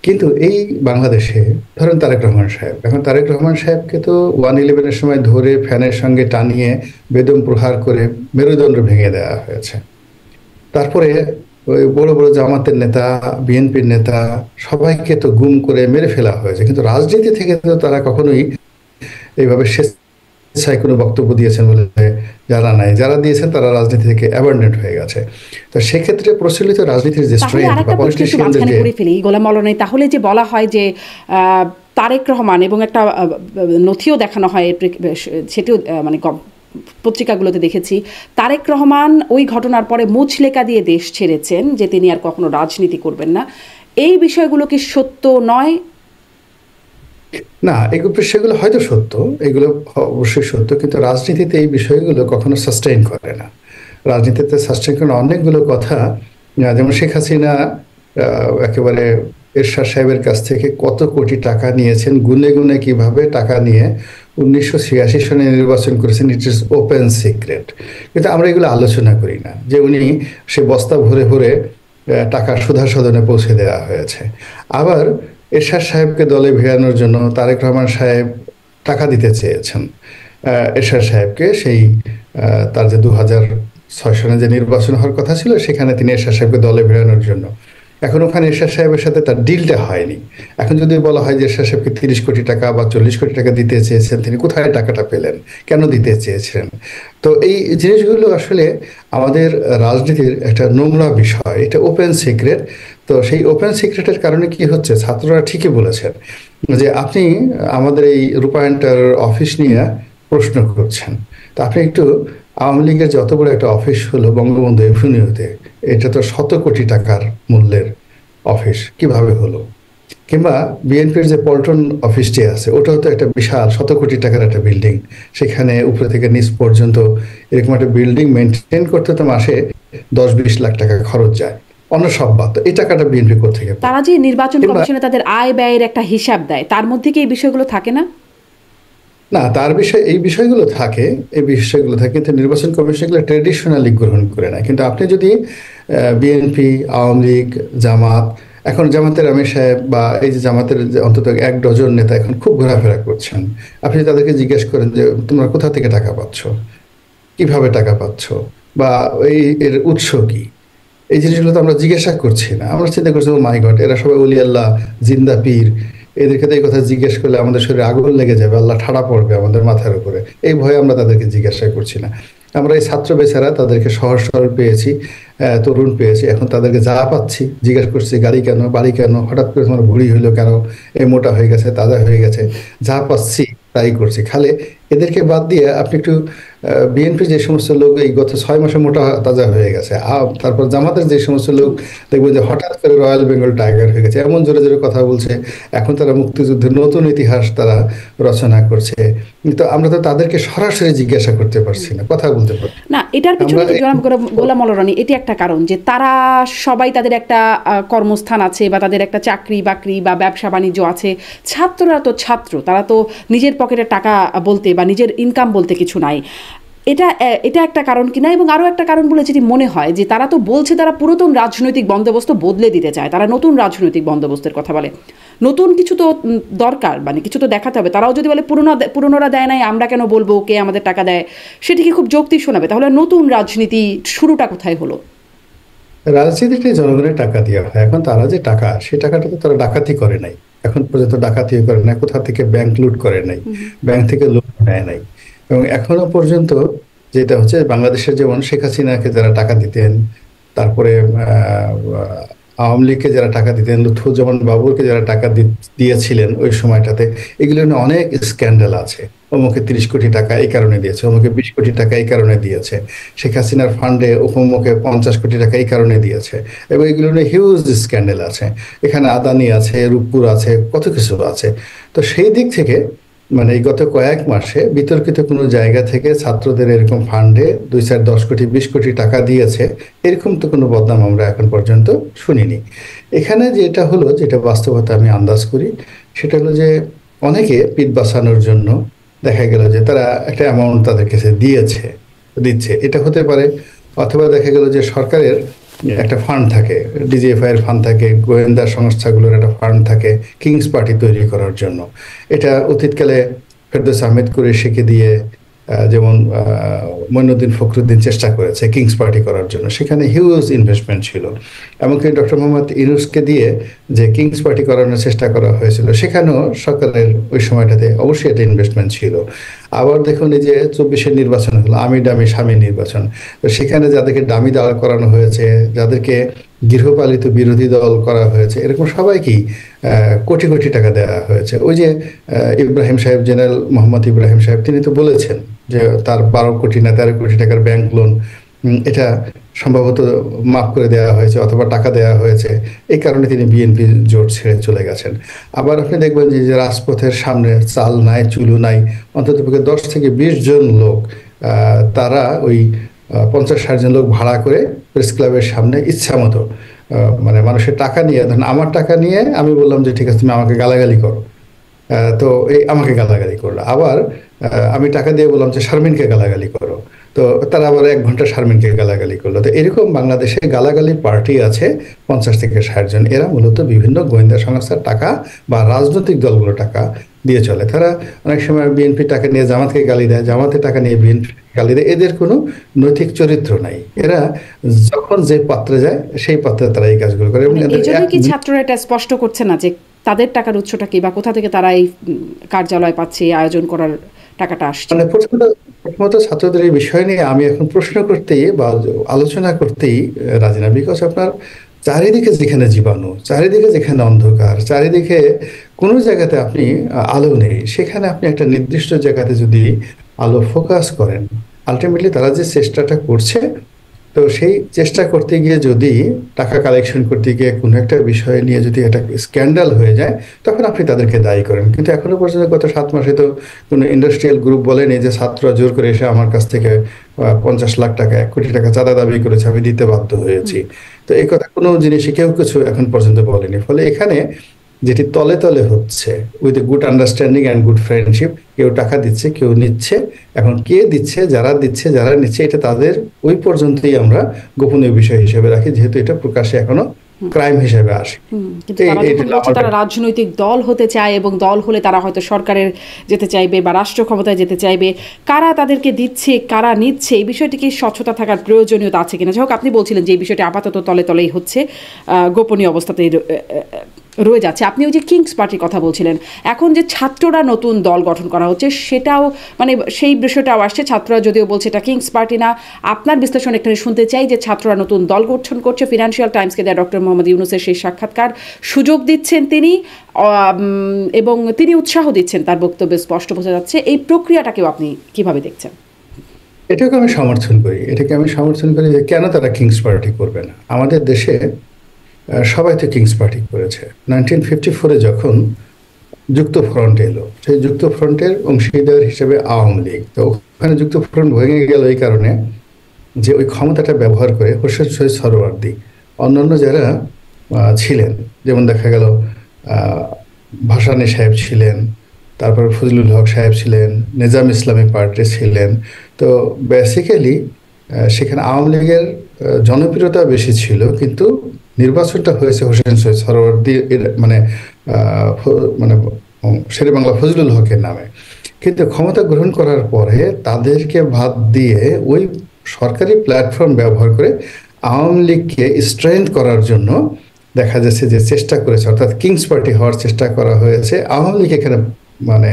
কিন্তু এই বাংলাদেশে ধরেন তারেক রহমান সাহেব, এখন তারেক রহমান সাহেবকে তো 111-এর সময় ধরে ফ্যানের সঙ্গে টানিয়ে বেদম প্রহার করে মেরুদণ্ড ভেঙে দেওয়া হয়েছে। তারপরে ওই বড় বড় জামাতের নেতা, বিএনপির নেতা সবাইকে তো গুম করে মেরে ফেলা হয়েছে, কিন্তু রাজনীতি থেকে তো তারা কখনোই এইভাবে স্বেচ্ছায় কোনো বক্তব্য দিয়েছেন বলে যারা নাই, যারা দিয়েছেন তারা রাজনীতি থেকে অ্যাবান্ডেন্ট হয়ে গেছে। তো সেক্ষেত্রে প্রচলিত রাজনীতির যে তাহলে স্ট্রেংথ বা আরেকটা প্রশ্ন একটু পলিটিশিয়ানদের মাঝখানে যে করে ফেলি গোলাম মাওলা নেই, তাহলে যে বলা হয় যে তারেক রহমান এবং একটা নথিও দেখানো হয়, সেটিও মানে পত্রিকাগুলোতে দেখেছি, তারেক রহমান ওই ঘটনার পরে মুচলেকা দিয়ে দেশ ছেড়েছেন যে তিনি আর কখনো রাজনীতি করবেন না। এই বিষয়গুলো কি সত্য নয়? না, এগুলো বিষয়গুলো হয়তো সত্য, এগুলো অবশ্যই সত্য, কিন্তু রাজনীতিতে এই বিষয়গুলো কখনো সাস্টেইন করে না। রাজনীতিতে সাস্টেইন করে অনেকগুলো কথা, যেমন শেখ হাসিনা একেবারে এরশাদ সাহেবের কাছ থেকে কত কোটি টাকা নিয়েছেন, গুনে গুনে কিভাবে টাকা নিয়ে 1986 সনে নির্বাচন করেছেন, ইট ইজ ওপেন সিক্রেট। কিন্তু আমরা এগুলো আলোচনা করি না যে উনি সে বস্তা ভরে ভরে টাকা সুধা সদনে পৌঁছে দেওয়া হয়েছে। আবার এরশাদ সাহেবকে দলে ভিড়ানোর জন্য তারেক রহমান সাহেব টাকা দিতে চেয়েছেন এরশাদ সাহেবকে, সেই তার যে 2006 সনে যে নির্বাচন হওয়ার কথা ছিল সেখানে তিনি এরশাদ সাহেবকে দলে ভিড়ানোর জন্য। এখন ওখানে এরশাদ সাহেবের সাথে তার ডিলটা হয়নি। এখন যদি বলা হয় যে এরশাদ সাহেবকে 30 কোটি টাকা বা 40 কোটি টাকা দিতে চেয়েছেন, তিনি কোথায় টাকাটা পেলেন, কেন দিতে চেয়েছিলেন? তো এই জিনিসগুলো আসলে আমাদের রাজনীতির একটা নোংরা বিষয়, এটা ওপেন সিক্রেট। তো সেই ওপেন সিক্রেটের কারণে কি হচ্ছে, ছাত্ররা ঠিকই বলেছেন যে আপনি আমাদের এই রূপায়ণটার অফিস নিয়ে প্রশ্ন করছেন। তো আপনি একটু আওয়ামী লীগের যত বড় একটা অফিস হলো বঙ্গবন্ধু এভিনিউতে, এটা তো 100 কোটি টাকার মূল্যের অফিস, কিভাবে হলো? কিংবা বিএনপির যে পল্টন অফিসটি আছে, ওটাও তো একটা বিশাল 100 কোটি টাকার একটা বিল্ডিং, সেখানে উপরে থেকে নিচ পর্যন্ত এরকম একটা বিল্ডিং মেনটেন করতে তো মাসে 10-20 লাখ টাকা খরচ যায়, অন্য সব বাদ। তো এই টাকাটা বিএনপি কোথেকে পায়? তারা যে নির্বাচন কমিশনে তাদের আয় ব্যয়ের একটা হিসাব দেয়, তার মধ্যে কি এই বিষয়গুলো থাকে না? না, তার বিষয় এই বিষয়গুলো থাকে, কিন্তু নির্বাচন কমিশন এগুলো ট্রেডিশনালি গ্রহণ করে না। কিন্তু আপনি যদি বিএনপি, আওয়ামী লীগ, জামাত, এখন জামাতের আমির সাহেব বা এই যে জামাতের অন্তত 1 ডজন নেতা এখন খুব ঘোরাফেরা করছেন, আপনি তাদেরকে জিজ্ঞেস করেন যে তোমরা কোথা থেকে টাকা পাচ্ছ, কিভাবে টাকা পাচ্ছ, বা এর উৎস কি, এই জিনিসগুলো তো আমরা জিজ্ঞাসা করছি না। আমরা চিন্তা করছি ও মাই গড, এরা সবাই অলি আল্লাহ, জিন্দা পীর, এদেরকে তো এই কথা জিজ্ঞেস করলে আমাদের শরীরে আগুন লেগে যাবে, আল্লাহ ঠাড়া পড়বে আমাদের মাথার উপরে, এই ভয়ে আমরা তাদেরকে জিজ্ঞাসা করছি না। আমরা এই ছাত্র বেচারা তাদেরকে সহজ সরল পেয়েছি, তরুণ পেয়েছি, এখন তাদেরকে যা পাচ্ছি জিজ্ঞাসা করছি গাড়ি কেন, বাড়ি কেন, হঠাৎ করে তোমার ভুঁড়ি হইলো কেন, এই মোটা হয়ে গেছে, তাজা হয়ে গেছে, যা পাচ্ছি তাই করছি। খালি এদেরকে বাদ দিয়ে আপনি একটু বিএনপি যে সমস্ত লোক এই গত 6 মাসে মোটা তাজা হয়ে গেছে, তারপর জামাতের যে সমস্ত লোক দেখবেন যে হঠাৎ করে রয়্যাল বেঙ্গল টাইগার হয়ে গেছে, এমন জোরে জোরে কথা বলছে, এখন তারা মুক্তিযুদ্ধের নতুন ইতিহাস তারা রচনা করছে, কিন্তু আমরা তো তাদেরকে সরাসরি জিজ্ঞাসা করতে পারছি না, কথা বলতে পারছি না। এটার পিছনে গোলাম মাওলা রানী এটি একটা কারণ যে তারা সবাই তাদের একটা কর্মস্থান আছে বা তাদের একটা চাকরি বাকরি বা ব্যবসা বাণিজ্য আছে। ছাত্ররা তো ছাত্র, তারা তো নিজের পকেটের টাকা বলতে বা নিজের ইনকাম বলতে কিছু নাই। এটা একটা কারণ কিনা। এবং আরও একটা কারণ বলে যেটি মনে হয় যে তারা তো বলছে তারা পুরাতন রাজনৈতিক বন্দোবস্ত বদলে দিতে চায়, তারা নতুন রাজনৈতিক বন্দোবস্তের কথা বলে। নতুন কিছু তো দরকার, মানে কিছু তো দেখাতে হবে। তারাও যদি বলে পুরনোরা দেয় নাই, আমরা কেন বলবো, কে আমাদের টাকা দেয়, সেটিকে খুব যৌক্তিক শোনাবে। তাহলে নতুন রাজনীতি শুরুটা কোথায় হলো? রাজনীতিতে জনগণের টাকা দেওয়া হয়, এখন তারা যে টাকা, সেই টাকাটা তো তারা ডাকাতি করে নাই, এখন পর্যন্ত ডাকাতিও করে নাই, কোথা থেকে ব্যাংক লুট করে নাই, ব্যাংক থেকে লোন নেয় নাই। এবং এখনো পর্যন্ত যেটা হচ্ছে, বাংলাদেশের যেমন শেখ হাসিনাকে যারা টাকা দিতেন, তারপরে আওয়ামী লীগকে যারা টাকা দিতেন, লুৎফুজ্জামান বাবুরকে যারা টাকা দিয়েছিলেন ওই সময়টাতে, এগুলো নিয়ে অনেক স্ক্যান্ডাল আছে। অমুকে 30 কোটি টাকা এই কারণে দিয়েছে, অমুকে 20 কোটি টাকা এই কারণে দিয়েছে, শেখ হাসিনার ফান্ডে অমুকে 50 কোটি টাকা এই কারণে দিয়েছে, এবং এগুলো নিয়ে হিউজ স্ক্যান্ডাল আছে। এখানে আদানি আছে, রূপপুর আছে, কত কিছু আছে। তো সেই দিক থেকে মানে এই গত কয়েক মাসে বিতর্কিত কোনো জায়গা থেকে ছাত্রদের এরকম ফান্ডে 2, 4, 10 কোটি 20 কোটি টাকা দিয়েছে, এরকম তো কোনো বদনাম আমরা এখন পর্যন্ত শুনিনি। এখানে যেটা হলো, যেটা বাস্তবতা আমি আন্দাজ করি, সেটা হলো যে অনেকে পিঠ বাঁচানোর জন্য দেখা গেল যে তারা একটা অ্যামাউন্ট তাদের কাছে দিচ্ছে। এটা হতে পারে, অথবা দেখা গেল যে সরকারের একটা ফান্ড থাকে, ডিজিএফআই এর ফান্ড থাকে, গোয়েন্দা সংস্থাগুলোর একটা ফান্ড থাকে কিংস পার্টি তৈরি করার জন্য। এটা অতীতকালে ফেরদৌস আহমেদ কুরেশিকে দিয়ে যেমন মঈনুদ্দিন ফখরুদ্দিন চেষ্টা করেছে কিংস পার্টি করার জন্য, সেখানে হিউজ ইনভেস্টমেন্ট ছিল। এমনকি ডক্টর মোহাম্মদ ইউনূসকে দিয়ে যে কিংস পার্টি করানোর চেষ্টা করা হয়েছিল, সেখানেও সরকারের ওই সময়টাতে অবশ্যই একটা ইনভেস্টমেন্ট ছিল। আবার দেখুন, এই যে 24-এর নির্বাচন হলো, আমি ডামি স্বামী নির্বাচন, তো সেখানে যাদেরকে ডামি দাঁড় করানো হয়েছে, যাদেরকে গৃহপালিত বিরোধী দল করা হয়েছে, এরকম সবাইকেই কোটি কোটি টাকা দেওয়া হয়েছে। ওই যে ইব্রাহিম সাহেব, জেনারেল মোহাম্মদ ইব্রাহিম সাহেব, তিনি তো বলেছেন যে তার 12 কোটি না 13 কোটি টাকার ব্যাংক লোন, এটা সম্ভবত মাফ করে দেওয়া হয়েছে অথবা টাকা দেওয়া হয়েছে, এই কারণে তিনি বিএনপি জোট ছেড়ে চলে গেছেন। আবার আপনি দেখবেন যে রাজপথের সামনে চাল নাই, চুলু নাই, অন্তত 10 থেকে 20 জন লোক, তারা ওই 50-60 জন লোক ভাড়া করে প্রেস ক্লাবের সামনে ইচ্ছা মতো মানে মানুষের টাকা নিয়ে, ধরেন আমার টাকা নিয়ে আমি বললাম যে ঠিক আছে তুমি আমাকে গালাগালি করো, তো এই আমাকে গালাগালি করলো। আবার আমি টাকা দিয়ে বললাম যে শারমিনকে গালাগালি করো, তো তারা আবার 1 ঘন্টা শারমিনকে গালাগালি করলো। তো এরকম বাংলাদেশে গালাগালি পার্টি আছে 50 থেকে 60 জন। এরা মূলত বিভিন্ন গোয়েন্দা সংস্থার টাকা বা রাজনৈতিক দলগুলো টাকা দিয়ে চলে। তারা অনেক সময় বিএনপি টাকা নিয়ে জামাতকে গালি দেয়, জামাতের টাকা নিয়ে বিএনপি গালি দেয়। এদের কোনো নৈতিক চরিত্র নাই। এরা যখন যে পাত্রে যায় সেই পাত্রে তারা এই কাজগুলো করে। এবং কি ছাত্ররা এটা স্পষ্ট করছে না যে তাদের টাকার উৎসটা কি, বা কোথা থেকে তারা এই কার্যালয় পাচ্ছে, আয়োজন করার টাকাটা আসছে? মানে প্রথমত ছাত্রদের এই বিষয় নিয়ে আমি এখন প্রশ্ন করতেই বা আলোচনা করতেই রাজি না। বিকজ আপনার চারিদিকে যেখানে জীবাণু, চারিদিকে যেখানে অন্ধকার, চারিদিকে কোনো জায়গাতে আপনি আলো নেই, সেখানে আপনি একটা নির্দিষ্ট জায়গাতে যদি আলো ফোকাস করেন, আলটিমেটলি তারা যে চেষ্টাটা করছে, তো সেই চেষ্টা করতে গিয়ে যদি টাকা কালেকশন করতে গিয়ে কোনো একটা বিষয় নিয়ে যদি একটা স্ক্যান্ডাল হয়ে যায়, তখন আপনি তাদেরকে দায়ী করেন। কিন্তু এখনো পর্যন্ত গত 7 মাসে তো কোনো ইন্ডাস্ট্রিয়াল গ্রুপ বলেনি যে ছাত্ররা জোর করে এসে আমার কাছ থেকে 50 লাখ টাকা, 1 কোটি টাকা চাঁদা দাবি করেছে, আমি দিতে বাধ্য হয়েছি। তো এই কথা কোনো জিনিসই কেউ কিছু এখন পর্যন্ত বলেনি। ফলে এখানে যেটি তলে তলে হচ্ছে, with good understanding and good friendship, কেউ টাকা দিচ্ছে, কেউ নিচ্ছে। এখন কে দিচ্ছে, যারা দিচ্ছে, যারা নিচ্ছে, এটা তাদের ওই পর্যন্তই আমরা গোপনীয় বিষয় হিসেবে রাখি, যেহেতু এটা প্রকাশ্যে এখনো ক্রাইম হিসেবে আসে। কিন্তু তারা রাজনৈতিক দল হতে চায়, এবং দল হলে তারা হয়তো সরকারের যেতে চাইবে বা রাষ্ট্র ক্ষমতায় যেতে চাইবে। কারা তাদেরকে দিচ্ছে, কারা নিচ্ছে, এই বিষয়টিকে স্বচ্ছতা থাকার প্রয়োজনীয়তা আছে কিনা? যাই হোক, আপনি বলছিলেন যে এই বিষয়টি আপাতত তলে তলেই হচ্ছে, গোপনীয় অবস্থাতেই রয়ে যাচ্ছে। আপনি ওই যে কিংস পার্টির কথা বলছিলেন, এখন যে ছাত্ররা নতুন দল গঠন করা হচ্ছে, সেটাও মানে সেই বিষয়টাও আসছে। ছাত্ররা যদিও বলছে এটা কিংস পার্টি না, আপনার বিশ্লেষণ এখানে শুনতে চাই যে ছাত্ররা নতুন দল গঠন করছে। ফিনান্সিয়াল টাইমসকে দেয় ডক্টর মোহাম্মদ ইউনূসের সেই সাক্ষাৎকার, সুযোগ দিচ্ছেন তিনি, এবং তিনি উৎসাহ দিচ্ছেন, তার বক্তব্যে স্পষ্ট বোঝা যাচ্ছে। এই প্রক্রিয়াটাকেও আপনি কিভাবে দেখছেন? এটাকে আমি সমর্থন করি যে কেন তারা কিংস পার্টি করবে না। আমাদের দেশে সবাই তো কিংস পার্টি করেছে। 1954-এ যখন যুক্তফ্রন্ট এলো, সেই যুক্তফ্রন্টের অংশীদার হিসেবে আওয়ামী লীগ, তো ওখানে যুক্তফ্রন্ট ভেঙে গেল এই কারণে যে ওই ক্ষমতাটা ব্যবহার করে হোসেন শহীদ সরওয়ার্দী, অন্যান্য যারা ছিলেন, যেমন দেখা গেল ভাসানী সাহেব ছিলেন, তারপর ফজলুল হক সাহেব ছিলেন, নিজাম ইসলামী পার্টি ছিলেন। তো বেসিক্যালি সেখানে আওয়ামী লীগের জনপ্রিয়তা বেশি ছিল, কিন্তু নির্বাচনটা হয়েছে হোসেন শহীদ সরওয়ার্দী মানে শেরে বাংলা ফজলুল হকের নামে। কিন্তু ক্ষমতা গ্রহণ করার পরে তাদেরকে বাদ দিয়ে ওই সরকারি প্ল্যাটফর্ম ব্যবহার করে আওয়ামী লীগকে স্ট্রেংথ করার জন্য দেখা যাচ্ছে যে চেষ্টা করেছে, অর্থাৎ কিংস পার্টি হওয়ার চেষ্টা করা হয়েছে। আওয়ামী লীগ এখানে মানে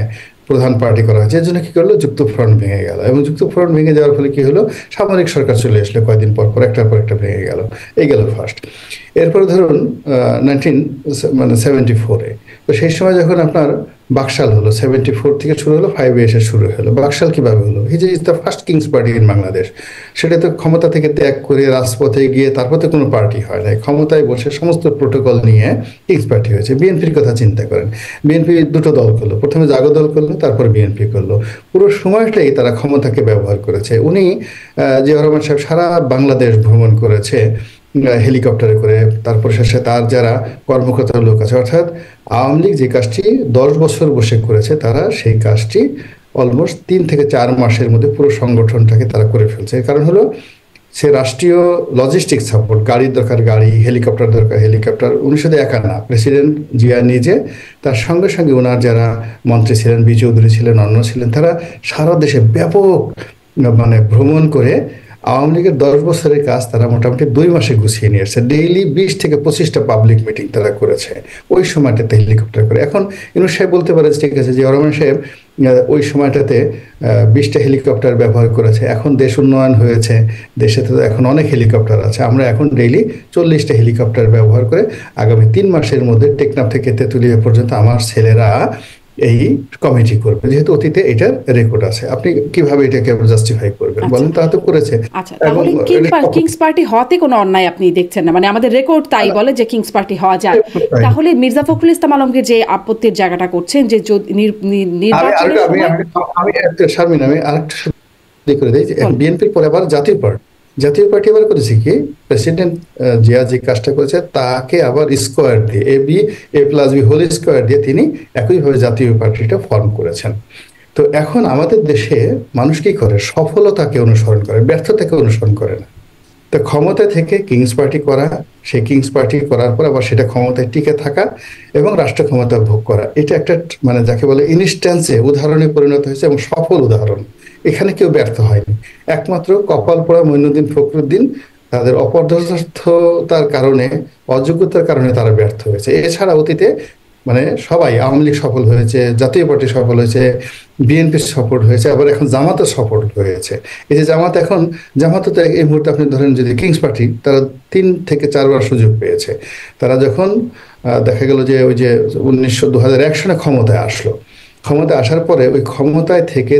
প্রধান পার্টি করা হয়েছে। এর জন্য কি করলো, যুক্তফ্রন্ট ভেঙে গেল, এবং যুক্তফ্রন্ট ভেঙে যাওয়ার ফলে কি হলো, সামরিক সরকার চলে আসলো কয়েকদিন পর পর, একটার পর একটা ভেঙে গেল। এই গেল ফার্স্ট। এরপরে ধরুন 1974-এ, তো সেই সময় যখন আপনার বাকশাল হলো, 74 থেকে শুরু হলো, 5 এসে শুরু হলো। বাকশাল কিভাবে হলো? He is the first kings party in Bangladesh. সেটা তো ক্ষমতা থেকে ত্যাগ করে রাজপথে গিয়ে তারপর তো কোনো পার্টি হয় নাই, ক্ষমতায় বসে সমস্ত প্রোটোকল নিয়ে কিংস পার্টি হয়েছে। বিএনপির কথা চিন্তা করেন, বিএনপি দুটো দল করলো, প্রথমে জাগো দল করলো, তারপর বিএনপি করলো। পুরো সময়টাই তারা ক্ষমতাকে ব্যবহার করেছে। উনি জিয়াউর রহমান সাহেব সারা বাংলাদেশ ভ্রমণ করেছে হেলিকপ্টারে করে। তারপর শেষে তার যারা কর্মকর্তা লোক আছে, অর্থাৎ আওয়ামী লীগ যে কাজটি 10 বছর বসে করেছে, তারা সেই কাজটি অলমোস্ট 3 থেকে 4 মাসের মধ্যে পুরো সংগঠনটাকে তারা করে ফেলছে। এর কারণ হলো সে রাষ্ট্রীয় লজিস্টিক সাপোর্ট, গাড়ির দরকার গাড়ি, হেলিকপ্টার দরকার হেলিকপ্টার। উনি শুধু একা না, প্রেসিডেন্ট জিয়া নিজে, তার সঙ্গে সঙ্গে ওনার যারা মন্ত্রী ছিলেন, বি চৌধুরী ছিলেন, অন্য ছিলেন, তারা সারা দেশে ব্যাপক ভ্রমণ করে আওয়ামী লীগের 10 বছরের কাজ তারা মোটামুটি 2 মাসে গুছিয়ে নিয়ে আসছে। ডেইলি 20 থেকে 25টা পাবলিক মিটিং তারা করেছে ওই সময়টাতে হেলিকপ্টার করে। এখন ইউনূস সাহেব বলতে পারে ঠিক আছে, জিয়াউর রহমান সাহেব ওই সময়টাতে 20টা হেলিকপ্টার ব্যবহার করেছে। এখন দেশ উন্নয়ন হয়েছে, দেশে তো এখন অনেক হেলিকপ্টার আছে, আমরা এখন ডেইলি 40টা হেলিকপ্টার ব্যবহার করে আগামী 3 মাসের মধ্যে টেকনাফ থেকে তেঁতুলিয়া পর্যন্ত আমার ছেলেরা এই কমিটি করবে। যেহেতু অতীতে এটার রেকর্ড আছে, আপনি কিভাবে এটাকে জাস্টিফাই করবেন বলেন? তারা তো করেছে। আচ্ছা, তাহলে কিংস পার্টি হওয়াতে কোনো অন্যায় আপনি দেখছেন না, মানে আমাদের রেকর্ড তাই বলে যে কিংস পার্টি হওয়া যায়। তাহলে মির্জা ফখরুল ইসলাম আলমকে যে আপত্তির জায়গাটা করছেন যে নির্বাচনের সময়, আমি আরেকটা করে দিই, বিএনপির পরে আবার জাতীয় পার্টি আবার করেছে কি, প্রেসিডেন্ট জিয়া যে কাজটা করেছে তাকে আবার স্কোয়ার দিয়ে A+B হোল স্কোয়ার দিয়ে তিনি একইভাবে জাতীয় পার্টিটা ফর্ম করেছেন। তো এখন আমাদের দেশে মানুষ কি করে, সফলতাকে অনুসরণ করে, ব্যর্থতাকে অনুসরণ করে না। তো ক্ষমতা থেকে কিংস পার্টি করা, সেই কিংস পার্টি করার পর আবার সেটা ক্ষমতায় টিকে থাকা এবং রাষ্ট্র ক্ষমতা ভোগ করা, এটা একটা মানে যাকে বলে ইনস্ট্যান্সে উদাহরণে পরিণত হয়েছে, এবং সফল উদাহরণ। এখানে কেউ ব্যর্থ হয়নি, একমাত্র কপাল পোড়া মঈনুদ্দিন ফখরুদ্দিন তাদের অপদার্থতার কারণে, অযোগ্যতার কারণে তারা ব্যর্থ হয়েছে। এছাড়া অতীতে মানে সবাই, আওয়ামী লীগ সফল হয়েছে, জাতীয় পার্টি সফল হয়েছে, বিএনপি সফল হয়েছে, আবার এখন জামাতও সফল হয়েছে। এই যে জামাতও তো এই মুহূর্তে আপনি ধরেন যদি কিংস পার্টি, তারা 3 থেকে 4 বার সুযোগ পেয়েছে। তারা যখন দেখা গেল যে ওই যে 2001 সনে ক্ষমতায় আসলো, ক্ষমতায় আসার পরে ওই ক্ষমতায় থেকে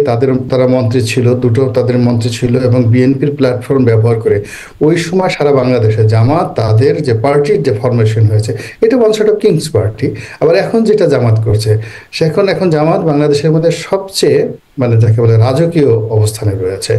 তারা মন্ত্রী ছিল, দুটো তাদের মন্ত্রী ছিল, এবং বিএনপির প্ল্যাটফর্ম ব্যবহার করে ওই সময় সারা বাংলাদেশে জামাত তাদের যে পার্টির যে ফরমেশন হয়েছে, এটা one sort of kings party. আবার এখন যেটা জামাত করছে, এখন জামাত বাংলাদেশের মধ্যে সবচেয়ে মানে যাকে বলে রাজকীয় অবস্থানে রয়েছে।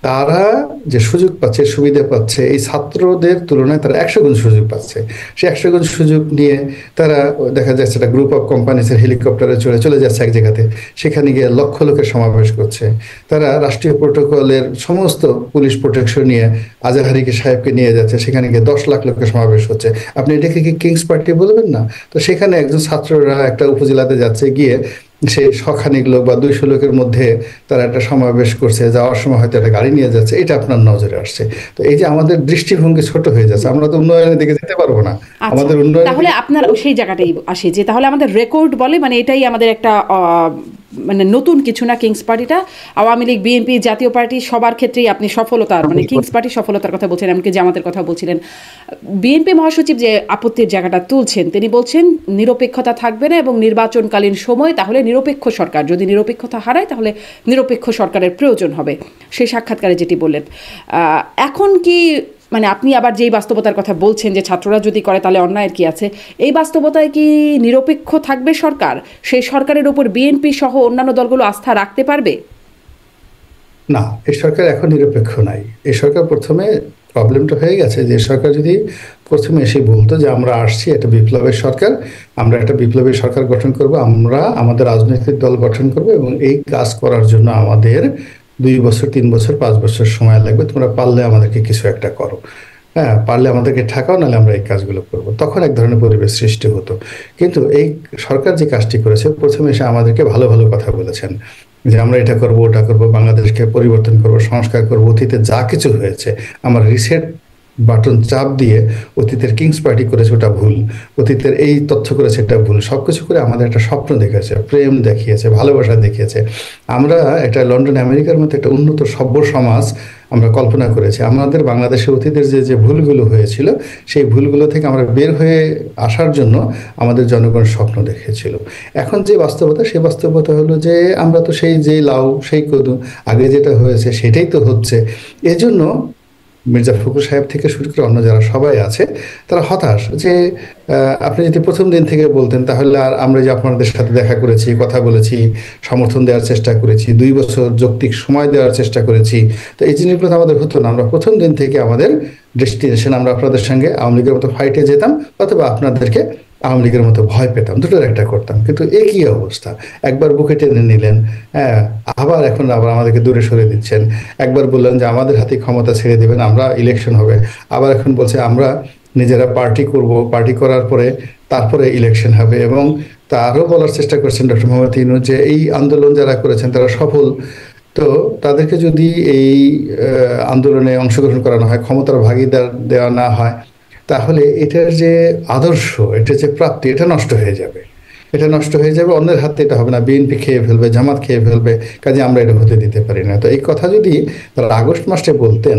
তারা যে সুযোগ পাচ্ছে, সুবিধা পাচ্ছে, এই ছাত্রদের তুলনায় তারা 100 গুণ সুযোগ পাচ্ছে। সে 100 গুণ সুযোগ নিয়ে তারা দেখা যাচ্ছে একটা গ্রুপ অফ কোম্পানিসের হেলিকপ্টারে চলে যাচ্ছে এক জায়গাতে, সেখানে গিয়ে লক্ষ লোকের সমাবেশ করছে। তারা রাষ্ট্রীয় প্রোটোকলের সমস্ত পুলিশ প্রোটেকশন নিয়ে আজাহারিকে সাহেবকে নিয়ে যাচ্ছে, সেখানে গিয়ে 10 লাখ লোকের সমাবেশ হচ্ছে। আপনি এটাকে কি কিংস পার্টি বলবেন না? তো সেখানে একজন ছাত্ররা একটা উপজেলাতে যাচ্ছে, গিয়ে সে 100 লোক বা 200 লোকের মধ্যে তারা একটা সমাবেশ করছে, যাওয়ার সময় হয়তো একটা গাড়ি নিয়ে যাচ্ছে, এটা আপনার নজরে আসছে। তো এই যে আমাদের দৃষ্টিভঙ্গি ছোট হয়ে যাচ্ছে, আমরা তো উন্নয়নের দিকে যেতে পারবো না। আমাদের উন্নয়ন, তাহলে আপনার সেই জায়গাটাই আসে যে তাহলে আমাদের রেকর্ড বলে, মানে এটাই আমাদের একটা মানে নতুন কিছু না কিংস পার্টিটা। আওয়ামী লীগ, বিএনপি, জাতীয় পার্টি সবার ক্ষেত্রেই আপনি সফলতার মানে কিংস পার্টি সফলতার কথা বলছেন, এমনকি জামাতের কথা বলছিলেন। বিএনপি মহাসচিব যে আপত্তির জায়গাটা তুলছেন, তিনি বলছেন নিরপেক্ষতা থাকবে না, এবং নির্বাচনকালীন সময় তাহলে নিরপেক্ষ সরকার, যদি নিরপেক্ষতা হারায় তাহলে নিরপেক্ষ সরকারের প্রয়োজন হবে, সেই সাক্ষাৎকারে যেটি বললেন। এখন কি মানে আপনি আবার যেই বাস্তবতার কথা বলছেন যে ছাত্ররা যদি করে তাহলে অন্যায়ের কি আছে, এই বাস্তবতায় কি নিরপেক্ষ থাকবে সরকার? সেই সরকারের উপর বিএনপি সহ অন্যান্য দলগুলো আস্থা রাখতে পারবে? না, এই সরকার এখন নিরপেক্ষ নাই। এই সরকার প্রথমে প্রবলেমটা হয়ে গেছে যে সরকার যদি প্রথমে এসে বলতো যে আমরা আসছি একটা বিপ্লবের সরকার, আমরা একটা বিপ্লবী সরকার গঠন করব, আমরা আমাদের রাজনৈতিক দল গঠন করব, এবং এই কাজ করার জন্য আমাদের 2 বছর, 3 বছর, 5 বছর সময় লাগবে, তোমরা পারলে আমাদেরকে কিছু একটা করো, হ্যাঁ পারলে আমাদেরকে ঠাকাও, নাহলে আমরা এই কাজগুলো করব, তখন এক ধরনের পরিবেশ সৃষ্টি হতো। কিন্তু এই সরকার যে কাজটি করেছে, প্রথমে এসে আমাদেরকে ভালো ভালো কথা বলেছেন যে আমরা এটা করব, ওটা করব, বাংলাদেশকে পরিবর্তন করব, সংস্কার করব, অতীতে যা কিছু হয়েছে আমরা রিসেট বাটন চাপ দিয়ে অতীতের কিংস পার্টি করেছে ওটা ভুল, অতীতের এই তথ্য করেছে এটা ভুল, সব কিছু করে আমাদের একটা স্বপ্ন দেখেছে, প্রেম দেখিয়েছে, ভালোবাসা দেখিয়েছে। আমরা একটা লন্ডন আমেরিকার মতো একটা উন্নত সভ্য সমাজ আমরা কল্পনা করেছি। আমাদের বাংলাদেশের অতীতের যে ভুলগুলো হয়েছিল সেই ভুলগুলো থেকে আমরা বের হয়ে আসার জন্য আমাদের জনগণ স্বপ্ন দেখেছিল। এখন যে বাস্তবতা, সেই বাস্তবতা হলো যে আমরা তো সেই যে লাউ সেই কদু, আগে যেটা হয়েছে সেটাই তো হচ্ছে। এজন্য মির্জা ফখরুল সাহেব থেকে শুরু করে অন্য যারা সবাই আছে তারা হতাশ যে আপনি যদি প্রথম দিন থেকে বলতেন তাহলে আর আমরা যে আপনাদের সাথে দেখা করেছি, কথা বলেছি, সমর্থন দেওয়ার চেষ্টা করেছি, 2 বছর যৌক্তিক সময় দেওয়ার চেষ্টা করেছি, তো এই জিনিসগুলো তো আমাদের হতো না। আমরা প্রথম দিন থেকে আমাদের ডেস্টিনেশন, আমরা আপনাদের সঙ্গে আওয়ামী লীগের মতো ফাইটে যেতাম অথবা আপনাদেরকে আওয়ামী লীগের মতো ভয় পেতাম, দুটোর একটা করতাম। কিন্তু একই অবস্থা, একবার বুকে টেনে নিলেন, হ্যাঁ, এখন আবার আমাদেরকে দূরে সরে দিচ্ছেন। একবার বললেন যে আমাদের হাতে ক্ষমতা ছেড়ে দেবেন, আমরা ইলেকশন হবে, আবার এখন বলছে আমরা নিজেরা পার্টি করব, পার্টি করার পরে তারপরে ইলেকশন হবে। এবং তা আরও বলার চেষ্টা করছেন ডক্টর মোহাম্মদ ইউনূস যে এই আন্দোলন যারা করেছেন তারা সফল, তো তাদেরকে যদি এই আন্দোলনে অংশগ্রহণ করানো হয়, ক্ষমতার ভাগিদার দেওয়া না হয়, তাহলে এটার যে আদর্শ, এটার যে প্রাপ্তি, এটা নষ্ট হয়ে যাবে, এটা নষ্ট হয়ে যাবে, অন্যের হাতে এটা হবে না, বিএনপি খেয়ে ফেলবে, জামাত খেয়ে ফেলবে, কাজে আমরা এটা হতে দিতে পারি না। তো এই কথা যদি তারা আগস্ট মাসে বলতেন